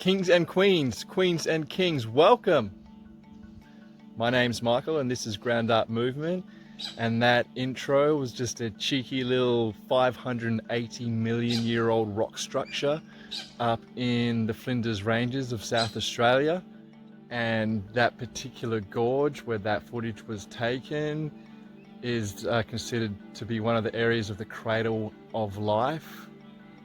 Kings and queens, queens and kings, welcome! My name's Michael and this is Ground Up Movement, and that intro was just a cheeky little 580 million year old rock structure up in the Flinders Ranges of South Australia. And that particular gorge where that footage was taken is considered to be one of the areas of the cradle of life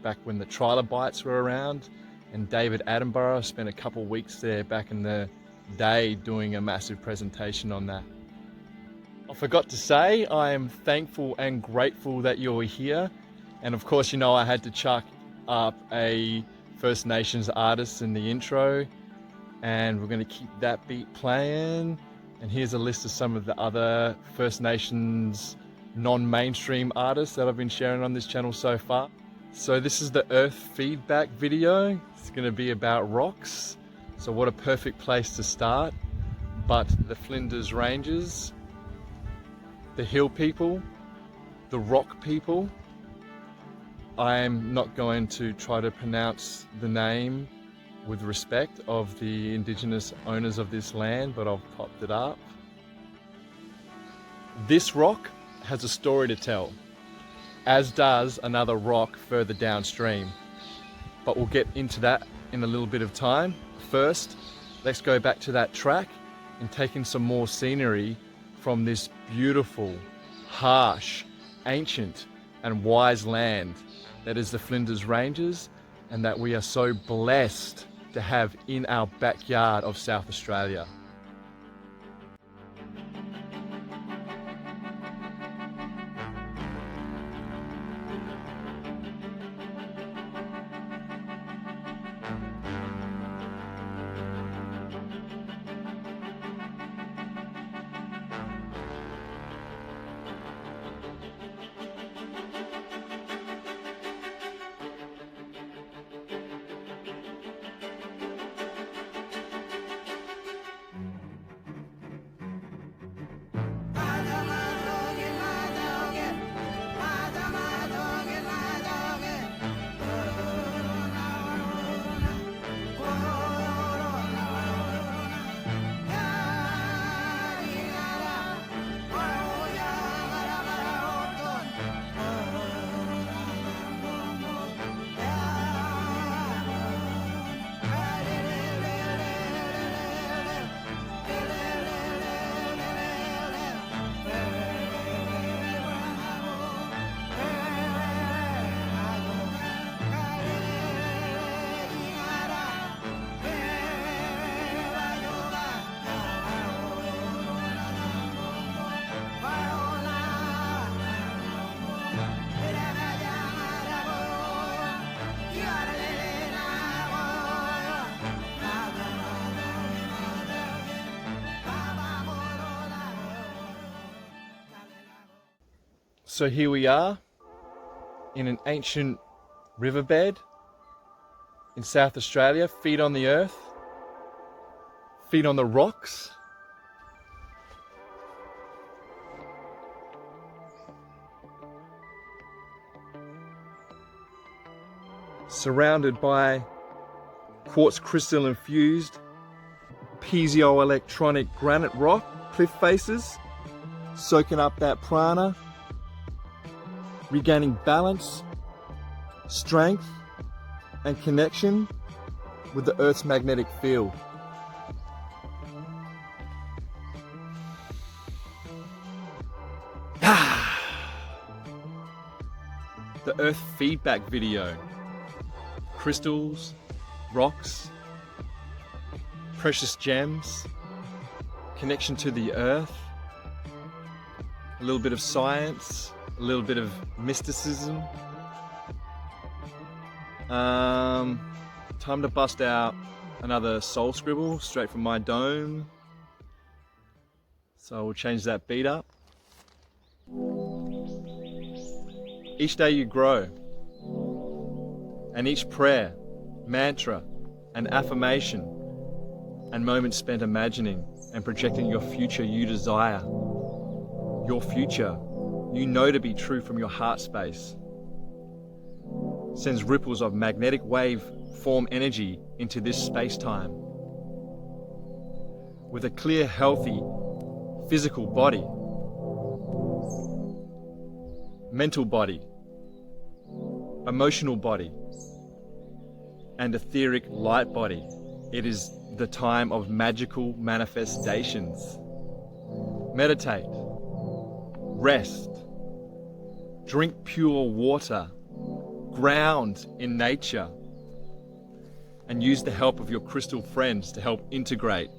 back when the trilobites were around. And David Attenborough spent a couple weeks there back in the day doing a massive presentation on that. I forgot to say, I am thankful and grateful that you're here. And of course, you know, I had to chuck up a First Nations artist in the intro, and we're going to keep that beat playing. And here's a list of some of the other First Nations non-mainstream artists that I've been sharing on this channel so far. So this is the Earth feedback video. It's going to be about rocks. So what a perfect place to start. But the Flinders Ranges, the hill people, the rock people. I'm not going to try to pronounce the name with respect of the indigenous owners of this land, but I've popped it up. This rock has a story to tell, as does another rock further downstream. But we'll get into that in a little bit of time. First, let's go back to that track and take in some more scenery from this beautiful, harsh, ancient and wise land that is the Flinders Ranges, and that we are so blessed to have in our backyard of South Australia. So here we are in an ancient riverbed in South Australia, feet on the earth, feet on the rocks. Surrounded by quartz crystal infused piezoelectronic granite rock cliff faces, soaking up that prana, regaining balance, strength, and connection with the Earth's magnetic field. The Earth feedback video. Crystals, rocks, precious gems, connection to the Earth, a little bit of science, a little bit of mysticism. Time to bust out another soul scribble straight from my dome. So we'll change that beat up. Each day you grow, and each prayer, mantra, and affirmation, and moments spent imagining and projecting your future you desire, your future you know to be true from your heart space, sends ripples of magnetic wave form energy into this space-time with a clear, healthy physical body, mental body, emotional body, and etheric light body. It is the time of magical manifestations. Meditate, rest, drink pure water, ground in nature, and use the help of your crystal friends to help integrate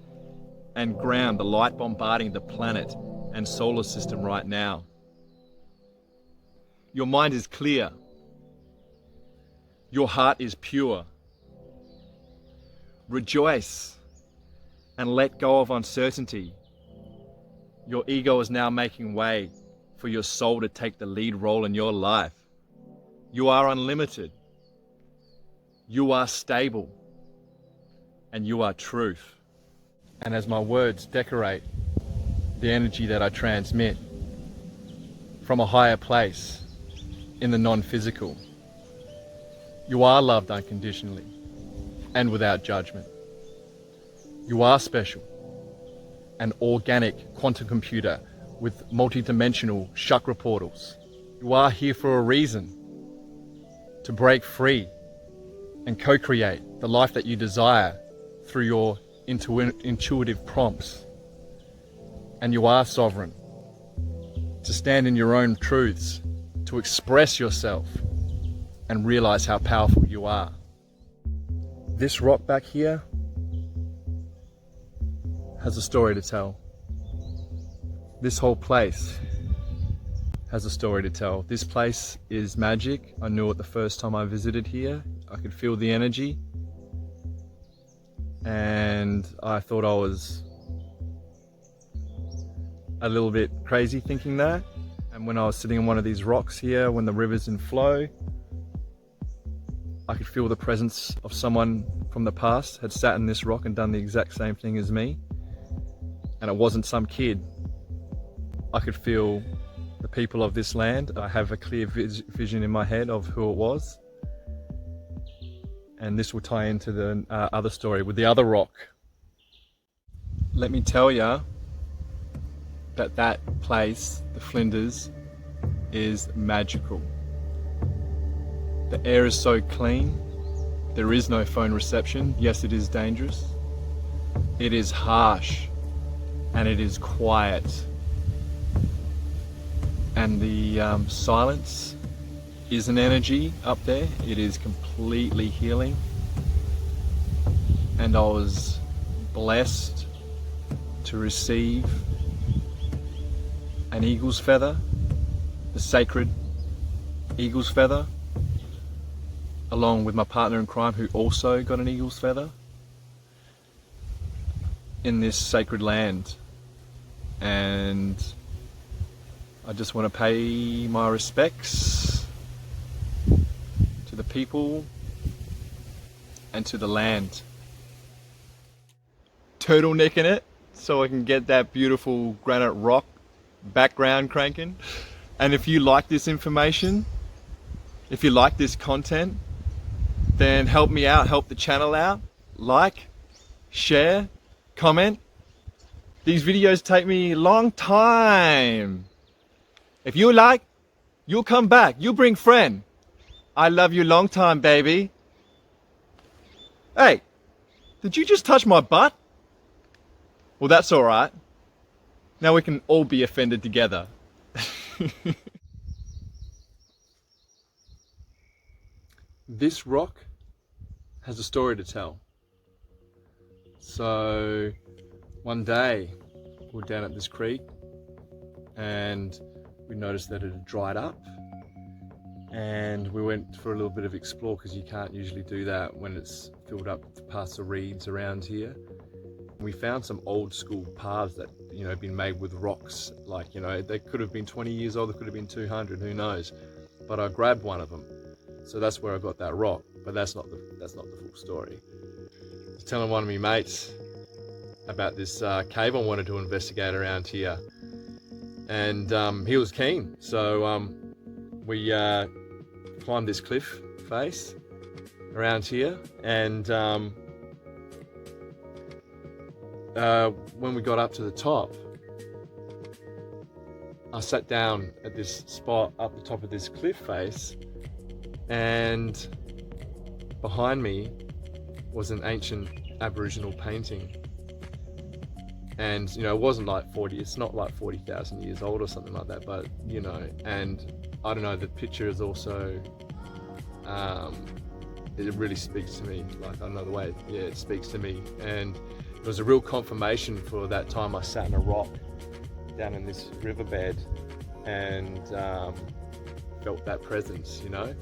and ground the light bombarding the planet and solar system right now. Your mind is clear. Your heart is pure. Rejoice and let go of uncertainty. Your ego is now making way for your soul to take the lead role in your life. You are unlimited. You are stable. And you are truth. And as my words decorate the energy that I transmit from a higher place in the non-physical, you are loved unconditionally and without judgment. You are special, an organic quantum computer with multi-dimensional chakra portals. You are here for a reason, to break free and co-create the life that you desire through your intuitive prompts. And you are sovereign, to stand in your own truths, to express yourself and realize how powerful you are. This rock back here has a story to tell. This whole place has a story to tell. This place is magic. I knew it the first time I visited here. I could feel the energy. And I thought I was a little bit crazy thinking that. And when I was sitting on one of these rocks here, when the river's in flow, I could feel the presence of someone from the past had sat in this rock and done the exact same thing as me. And it wasn't some kid. I could feel the people of this land. I have a clear vision in my head of who it was. And this will tie into the other story with the other rock. Let me tell you that that place, the Flinders, is magical. The air is so clean. There is no phone reception. Yes, it is dangerous. It is harsh and it is quiet. And the silence is an energy up there. It is completely healing. And I was blessed to receive an eagle's feather, the sacred eagle's feather, along with my partner in crime who also got an eagle's feather in this sacred land. And I just want to pay my respects to the people and to the land. Turtlenecking it so I can get that beautiful granite rock background cranking. And if you like this information, if you like this content, then help me out, help the channel out. Like, share, comment. These videos take me a long time. If you like, you'll come back. You bring friend. I love you long time, baby. Hey, did you just touch my butt? Well, that's all right. Now we can all be offended together. This rock has a story to tell. So one day we're down at this creek and we noticed that it had dried up, and we went for a little bit of explore because you can't usually do that when it's filled up past the reeds around here. We found some old school paths that, you know, been made with rocks, like, you know, they could have been 20 years old, they could have been 200, who knows. But I grabbed one of them. So that's where I got that rock, but that's not the full story. I was telling one of my mates about this cave I wanted to investigate around here, and he was keen. So we climbed this cliff face, around here, and when we got up to the top, I sat down at this spot up the top of this cliff face, and behind me was an ancient Aboriginal painting. And you know, it wasn't like it's not like 40,000 years old or something like that, but you know, and I don't know, the picture is also it really speaks to me. Like, I don't know, the way, yeah, it speaks to me. And it was a real confirmation for that time I sat in a rock down in this riverbed and felt that presence, you know.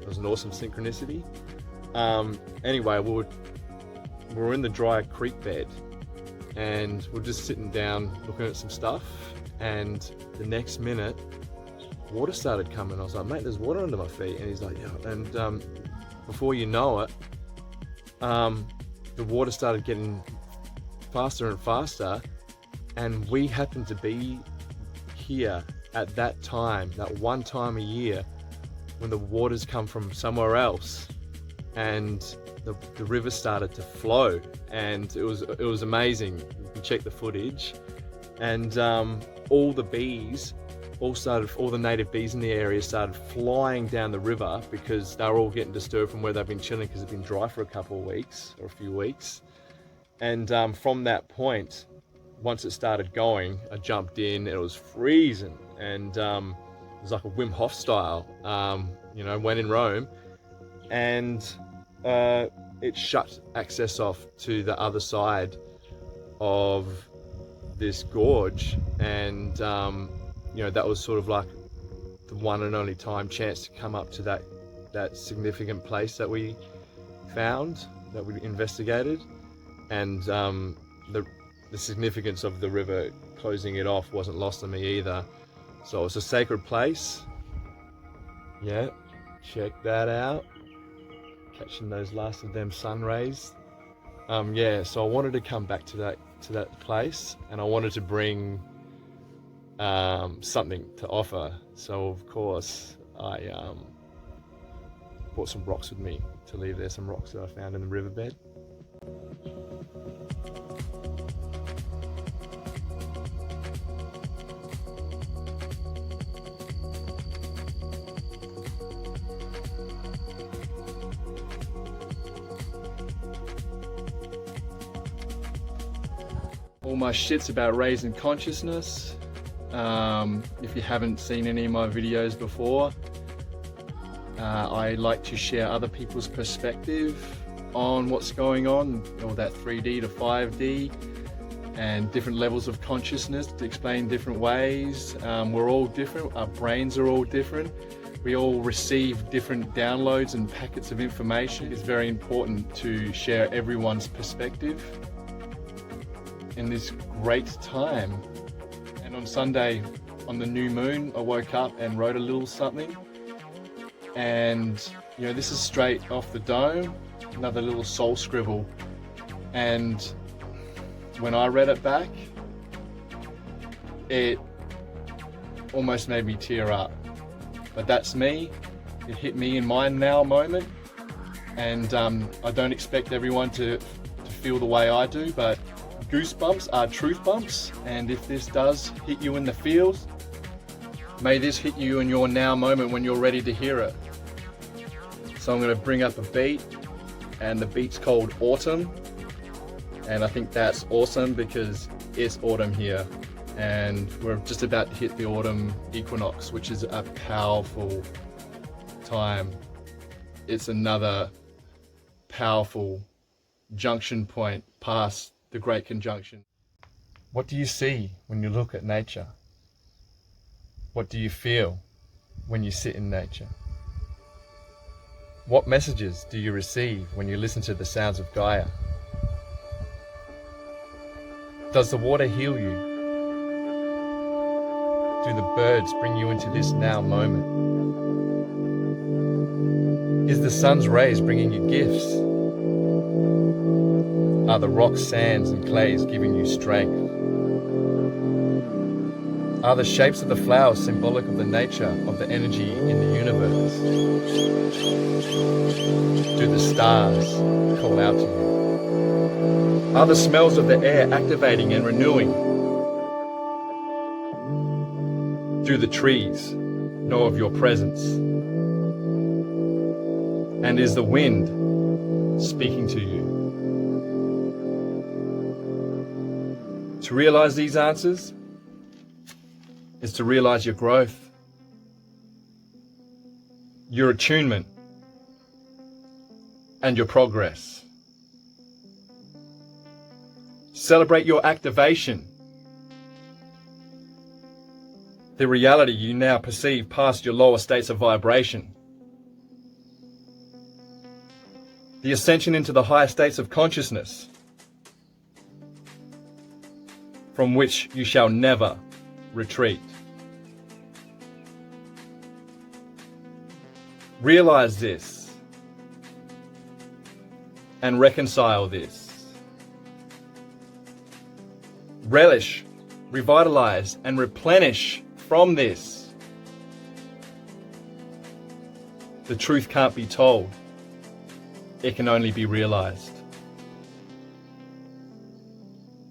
It was an awesome synchronicity. Anyway, we were in the dry creek bed, and we're just sitting down looking at some stuff, and the next minute water started coming. I was like, mate, there's water under my feet. And he's like, yeah. And before you know it, the water started getting faster and faster, and we happened to be here at that time, that one time a year when the waters come from somewhere else, and the river started to flow, and it was amazing. You can check the footage, and all the native bees in the area started flying down the river because they were all getting disturbed from where they've been chilling, because it's been dry for a couple of weeks or a few weeks. And from that point, once it started going, I jumped in. It was freezing, and it was like a Wim Hof style, you know, when in Rome, and it shut access off to the other side of this gorge, and you know, that was sort of like the one and only chance to come up to that significant place that we found, that we investigated. And the significance of the river closing it off wasn't lost on me either. So it's a sacred place. Yeah, check that out. Catching those last of them sun rays. Yeah, so I wanted to come back to that place, and I wanted to bring something to offer. So of course I brought some rocks with me to leave there, some rocks that I found in the riverbed. All my shit's about raising consciousness. If you haven't seen any of my videos before, I like to share other people's perspective on what's going on, all that 3D to 5D and different levels of consciousness to explain different ways. We're all different, our brains are all different. We all receive different downloads and packets of information. It's very important to share everyone's perspective in this great time. And on Sunday, on the new moon, I woke up and wrote a little something. And you know, this is straight off the dome, another little soul scribble. And when I read it back, it almost made me tear up. But that's me. It hit me in my now moment. And I don't expect everyone to feel the way I do, but goosebumps are truth bumps, and if this does hit you in the feels, may this hit you in your now moment when you're ready to hear it. So I'm going to bring up a beat, and the beat's called Autumn, and I think that's awesome because it's autumn here, and we're just about to hit the autumn equinox, which is a powerful time. It's another powerful junction point past the Great Conjunction. What do you see when you look at nature? What do you feel when you sit in nature? What messages do you receive when you listen to the sounds of Gaia? Does the water heal you? Do the birds bring you into this now moment? Is the sun's rays bringing you gifts? Are the rocks, sands and clays giving you strength? Are the shapes of the flowers symbolic of the nature of the energy in the universe? Do the stars call out to you? Are the smells of the air activating and renewing? Do the trees know of your presence? And is the wind speaking to you? To realize these answers is to realize your growth, your attunement, and your progress. Celebrate your activation, the reality you now perceive past your lower states of vibration, the ascension into the higher states of consciousness, from which you shall never retreat. Realize this and reconcile this. Relish, revitalize, and replenish from this. The truth can't be told. It can only be realized.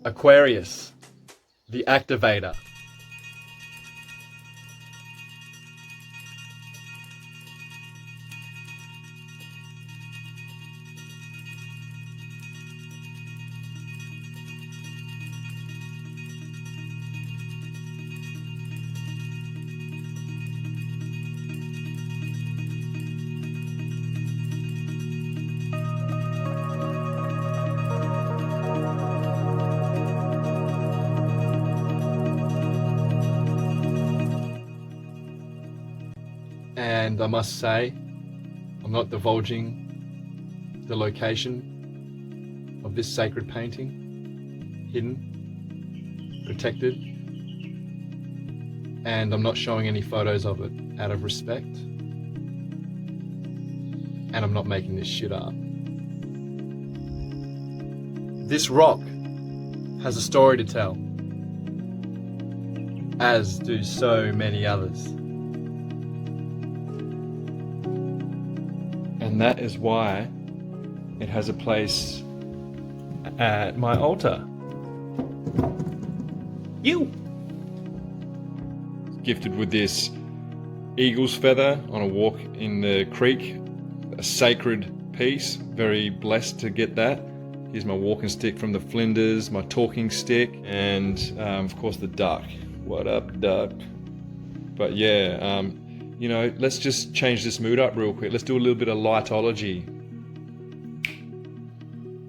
Aquarius, the activator. And I must say, I'm not divulging the location of this sacred painting, hidden, protected, and I'm not showing any photos of it out of respect, and I'm not making this shit up. This rock has a story to tell, as do so many others. And that is why it has a place at my altar. You! Gifted with this eagle's feather on a walk in the creek, a sacred piece. Very blessed to get that. Here's my walking stick from the Flinders, my talking stick, and of course the duck. What up, duck? But yeah, you know, let's just change this mood up real quick. Let's do a little bit of lightology.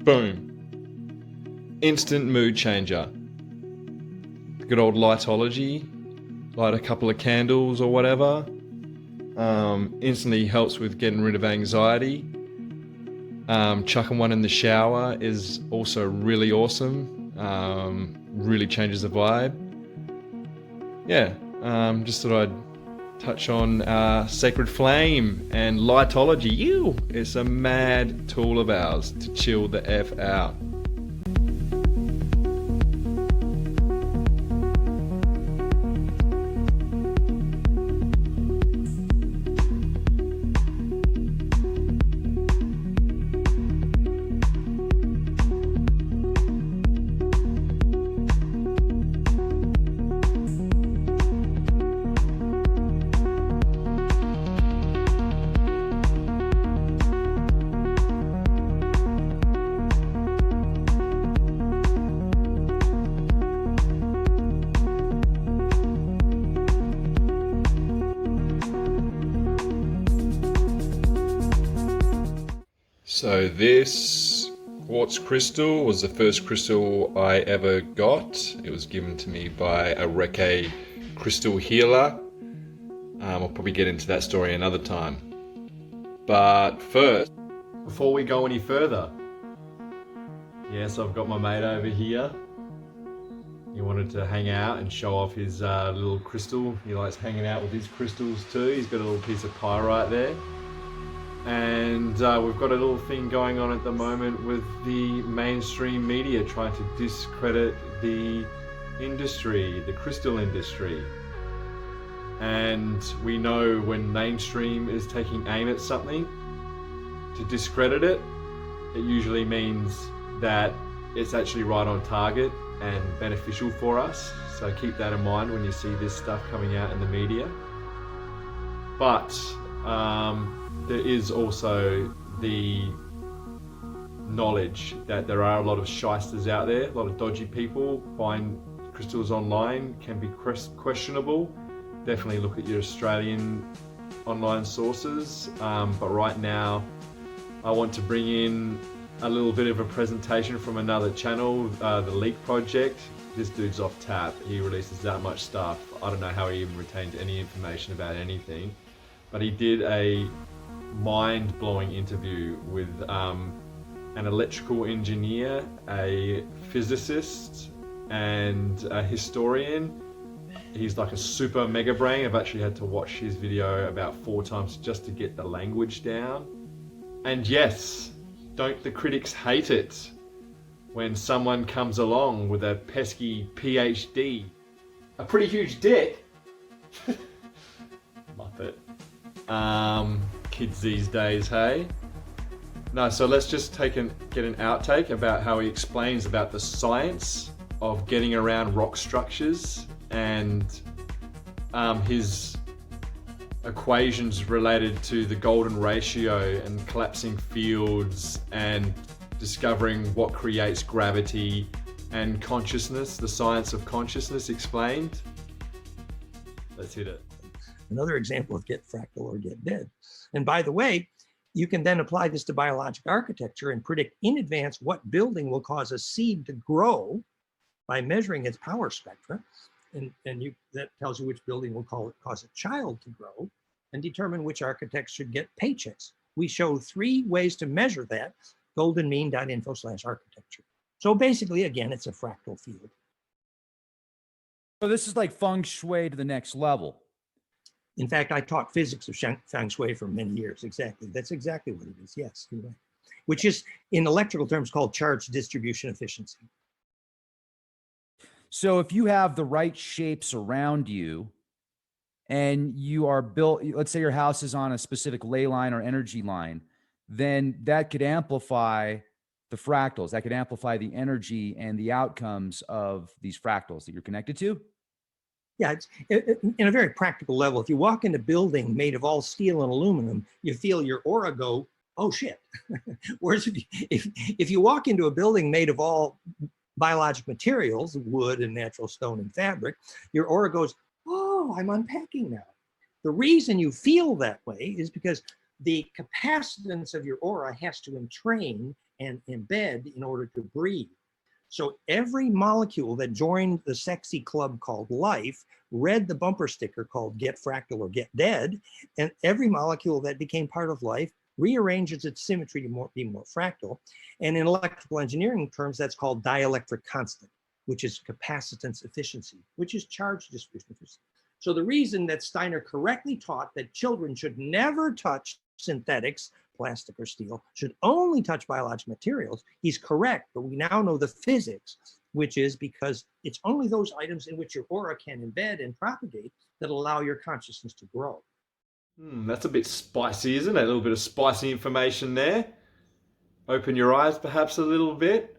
Boom. Instant mood changer. Good old lightology. Light a couple of candles or whatever. Instantly helps with getting rid of anxiety. Chucking one in the shower is also really awesome. Really changes the vibe. Yeah, just thought I'd touch on Sacred Flame and lightology. It's a mad tool of ours to chill the F out. So this quartz crystal was the first crystal I ever got. It was given to me by a Reiki crystal healer. I'll probably get into that story another time. But first, before we go any further, yes, I've got my mate over here. He wanted to hang out and show off his little crystal. He likes hanging out with his crystals too. He's got a little piece of pyrite there. And we've got a little thing going on at the moment with the mainstream media trying to discredit the industry, the crystal industry. And we know when mainstream is taking aim at something, to discredit it, it usually means that it's actually right on target and beneficial for us. So keep that in mind when you see this stuff coming out in the media. But there is also the knowledge that there are a lot of shysters out there, a lot of dodgy people buying crystals online, can be questionable. Definitely look at your Australian online sources. But right now, I want to bring in a little bit of a presentation from another channel, the Leak Project. This dude's off tap. He releases that much stuff. I don't know how he even retains any information about anything. But he did a mind-blowing interview with an electrical engineer, a physicist, and a historian. He's like a super mega brain. I've actually had to watch his video about 4 times just to get the language down. And yes, don't the critics hate it when someone comes along with a pesky PhD, a pretty huge dick. Muppet. Kids these days, hey? No, so let's just get an outtake about how he explains about the science of getting around rock structures and his equations related to the golden ratio and collapsing fields and discovering what creates gravity and consciousness, the science of consciousness explained. Let's hit it. Another example of get fractal or get dead. And by the way, you can then apply this to biologic architecture and predict in advance what building will cause a seed to grow by measuring its power spectra. And that tells you which building will cause a child to grow, and determine which architects should get paychecks. We show 3 ways to measure that, goldenmean.info/architecture. So basically, again, it's a fractal field. So this is like feng shui to the next level. In fact, I taught physics of feng shui for many years. Exactly. That's exactly what it is. Yes, you're right. Which is, in electrical terms, called charge distribution efficiency. So if you have the right shapes around you and you are built, let's say your house is on a specific ley line or energy line, then that could amplify the fractals. That could amplify the energy and the outcomes of these fractals that you're connected to. Yeah, it's in a very practical level. If you walk in a building made of all steel and aluminum, you feel your aura go, oh shit. Whereas if you walk into a building made of all biologic materials, wood and natural stone and fabric, your aura goes, oh, I'm unpacking now. The reason you feel that way is because the capacitance of your aura has to entrain and embed in order to breathe. So every molecule that joined the sexy club called life read the bumper sticker called get fractal or get dead, and every molecule that became part of life rearranges its symmetry to be more fractal. And in electrical engineering terms, that's called dielectric constant, which is capacitance efficiency, which is charge distribution efficiency. So the reason that Steiner correctly taught that children should never touch synthetics, plastic or steel, should only touch biological materials, he's correct, but we now know the physics, which is because it's only those items in which your aura can embed and propagate that allow your consciousness to grow. That's a bit spicy, isn't it? A little bit of spicy information there. Open your eyes perhaps a little bit.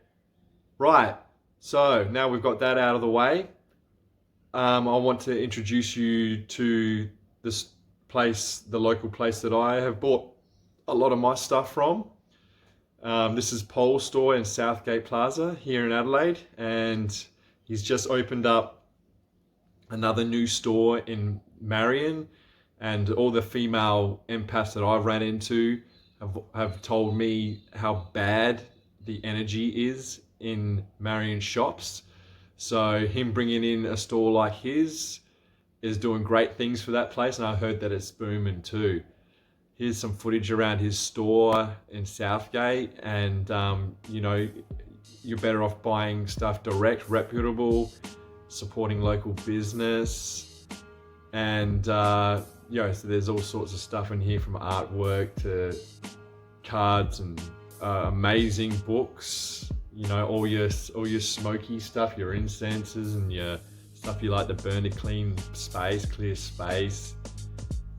Right, so now we've got that out of the way. I want to introduce you to this place, the local place that I have bought a lot of my stuff from. This is Paul's store in Southgate Plaza here in Adelaide, and he's just opened up another new store in Marion, and all the female empaths that I've ran into have told me how bad the energy is in Marion shops. So him bringing in a store like his is doing great things for that place, and I heard that it's booming too. Here's some footage around his store in Southgate, and you know, you're better off buying stuff direct, reputable, supporting local business, and you know, so there's all sorts of stuff in here, from artwork to cards and amazing books. you know, all your smoky stuff, your incenses and your stuff you like to burn to clean space, clear space,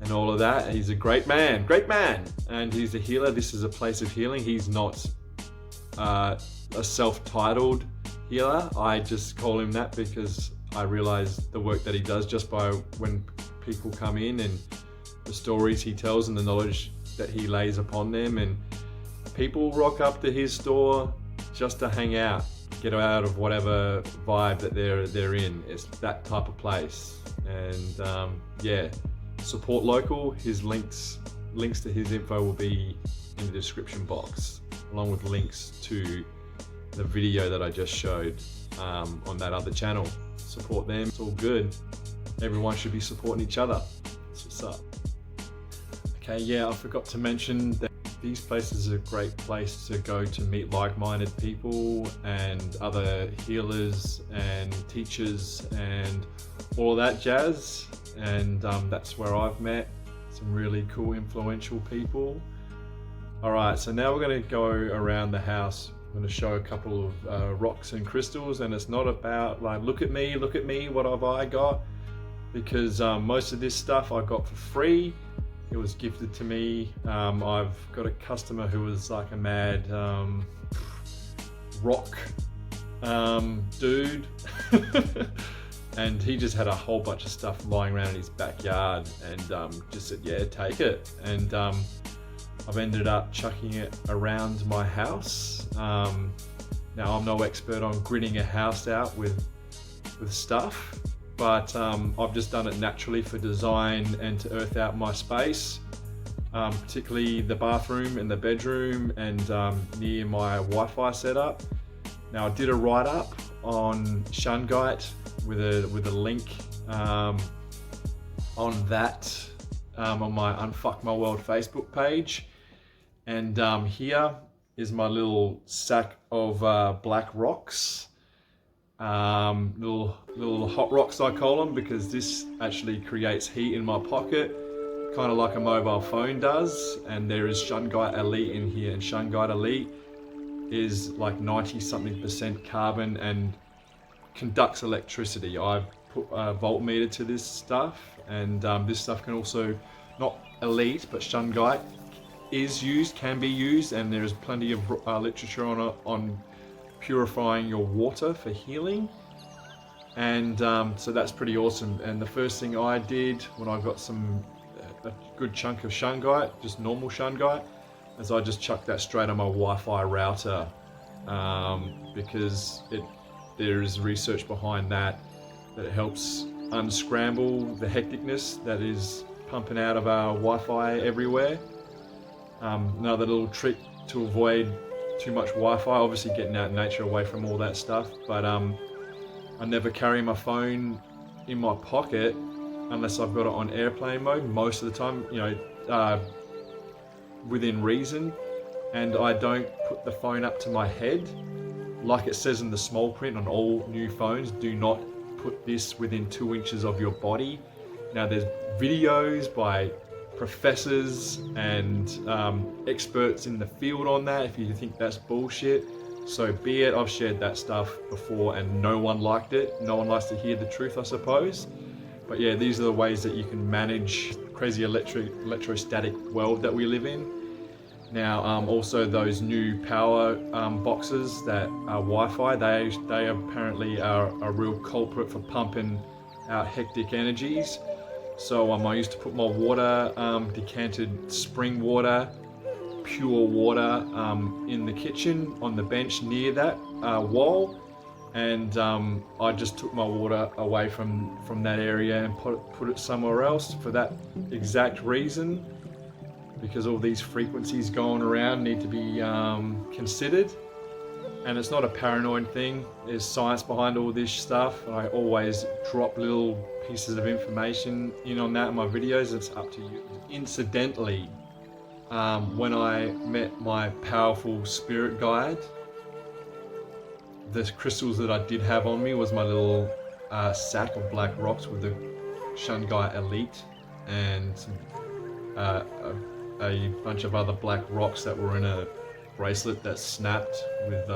and all of that. He's a great man, and he's a healer. This is a place of healing. He's not a self-titled healer. I just call him that because I realize the work that he does just by when people come in and the stories he tells and the knowledge that he lays upon them, and people rock up to his store just to hang out, get out of whatever vibe that they're in. It's that type of place. And yeah, support local. His links to his info will be in the description box, along with links to the video that I just showed on that other channel. Support them. It's all good. Everyone should be supporting each other. That's what's up. Okay, yeah, I forgot to mention that these places are a great place to go to meet like-minded people and other healers and teachers and all that jazz. And that's where I've met some really cool, influential people. All right, so now we're going to go around the house. I'm going to show a couple of rocks and crystals, and it's not about like, look at me, what have I got? Because most of this stuff I got for free. It was gifted to me. I've got a customer who was like a mad rock dude. And he just had a whole bunch of stuff lying around in his backyard and just said, yeah, take it. And I've ended up chucking it around my house. Now, I'm no expert on gridding a house out with stuff, but I've just done it naturally for design and to earth out my space, particularly the bathroom and the bedroom and near my Wi-Fi setup. Now, I did a write-up on Shungite with a link on that on my Unfuck My World Facebook page. And here is my little sack of black rocks. Little hot rocks, I call them, because this actually creates heat in my pocket, kind of like a mobile phone does. And there is Shungite Elite in here, and Shungite Elite is like 90-something% carbon and conducts electricity. I've put a voltmeter to this stuff, and this stuff can also, not elite, but Shungite can be used, and there's plenty of literature on purifying your water for healing. And so that's pretty awesome. And the first thing I did when I got a good chunk of Shungite, just normal Shungite, is I just chucked that straight on my Wi-Fi router, because there is research behind that it helps unscramble the hecticness that is pumping out of our Wi-Fi everywhere. Another little trick to avoid too much Wi-Fi, obviously getting out in nature away from all that stuff, but I never carry my phone in my pocket unless I've got it on airplane mode most of the time, you know, within reason. And I don't put the phone up to my head. Like it says in the small print on all new phones, do not put this within 2 inches of your body. Now, there's videos by professors and experts in the field on that. If you think that's bullshit, so be it. I've shared that stuff before and no one liked it. No one likes to hear the truth, I suppose. But yeah, these are the ways that you can manage the crazy electrostatic world that we live in. Now, also those new power boxes that are Wi-Fi, they apparently are a real culprit for pumping out hectic energies. So I used to put my water, decanted spring water, pure water, in the kitchen on the bench near that wall, and I just took my water away from that area and put it somewhere else for that exact reason, because all these frequencies going around need to be considered. And it's not a paranoid thing. There's science behind all this stuff. And I always drop little pieces of information in on that in my videos. It's up to you. Incidentally, when I met my powerful spirit guide, the crystals that I did have on me was my little sack of black rocks with the Shungite Elite and a bunch of other black rocks that were in a bracelet that's snapped with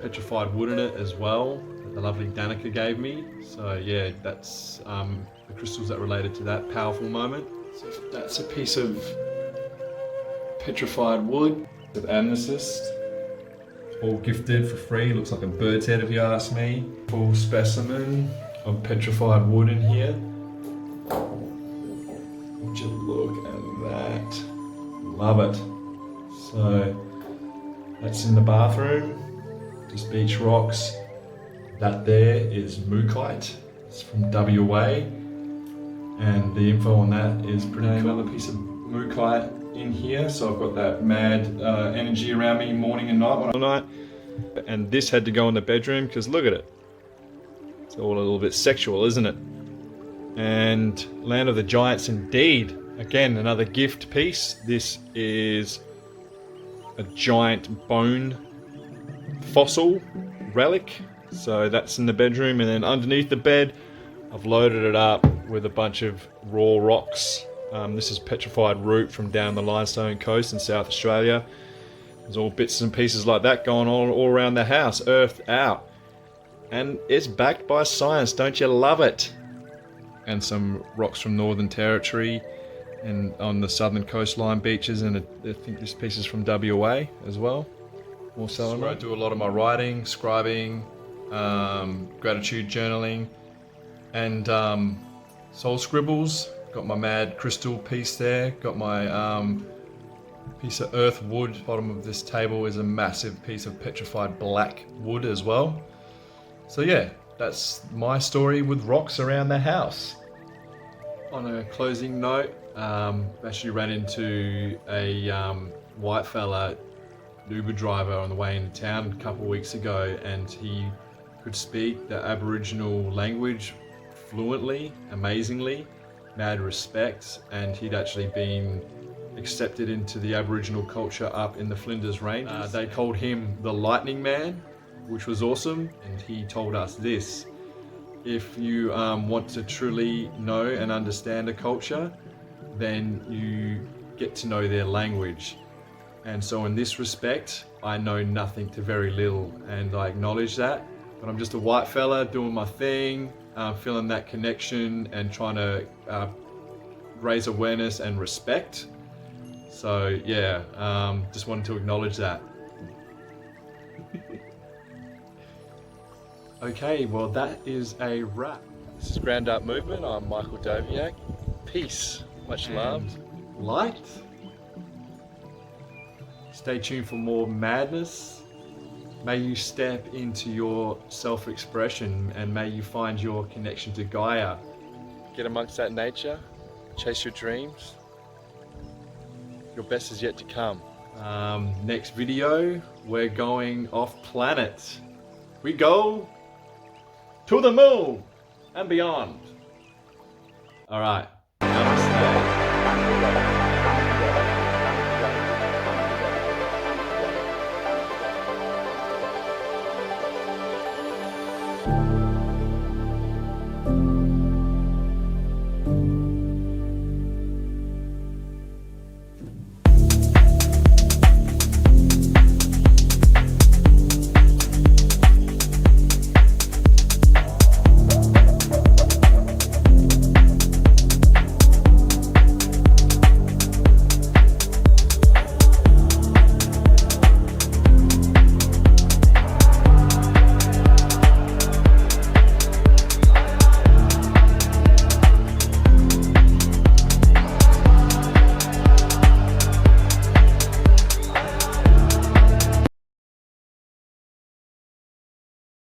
petrified wood in it as well, that the lovely Danica gave me. So yeah, that's the crystals that related to that powerful moment. So that's a piece of petrified wood of amethyst, all gifted for free. Looks like a bird's head if you ask me. Full specimen of petrified wood in here. Would you look at that? Love it. So that's in the bathroom, just beach rocks. That there is mookaite. It's from WA, and the info on that is pretty cool. Another piece of mookaite in here, so I've got that mad energy around me morning and night. And this had to go in the bedroom because look at it. It's all a little bit sexual, isn't it? And Land of the Giants indeed. Again, another gift piece. This is a giant bone fossil relic. So that's in the bedroom, and then underneath the bed, I've loaded it up with a bunch of raw rocks. This is petrified root from down the limestone coast in South Australia. There's all bits and pieces like that going on all around the house, earthed out. And it's backed by science, don't you love it? And some rocks from Northern Territory and on the southern coastline beaches, and I think this piece is from WA as well. Also, where I do a lot of my writing, scribing, gratitude journaling, and soul scribbles. Got my mad crystal piece there. Got my piece of earth wood. Bottom of this table is a massive piece of petrified black wood as well. So yeah, that's my story with rocks around the house. On a closing note, actually ran into a white fella, Uber driver, on the way into town a couple of weeks ago, and he could speak the Aboriginal language fluently, amazingly, mad respect, and he'd actually been accepted into the Aboriginal culture up in the Flinders Ranges. They called him the Lightning Man, which was awesome, and he told us this: if you want to truly know and understand a culture, then you get to know their language. And so in this respect, I know nothing to very little, and I acknowledge that. But I'm just a white fella doing my thing, feeling that connection and trying to raise awareness and respect. So yeah, just wanted to acknowledge that. Okay, well that is a wrap. This is Grand Art Movement. I'm Michael Doviak. Peace, much love, light. Stay tuned for more madness. May you step into your self-expression, and may you find your connection to Gaia. Get amongst that nature, chase your dreams. Your best is yet to come. Next video, we're going off planet. We go to the moon and beyond. All right. Namaste.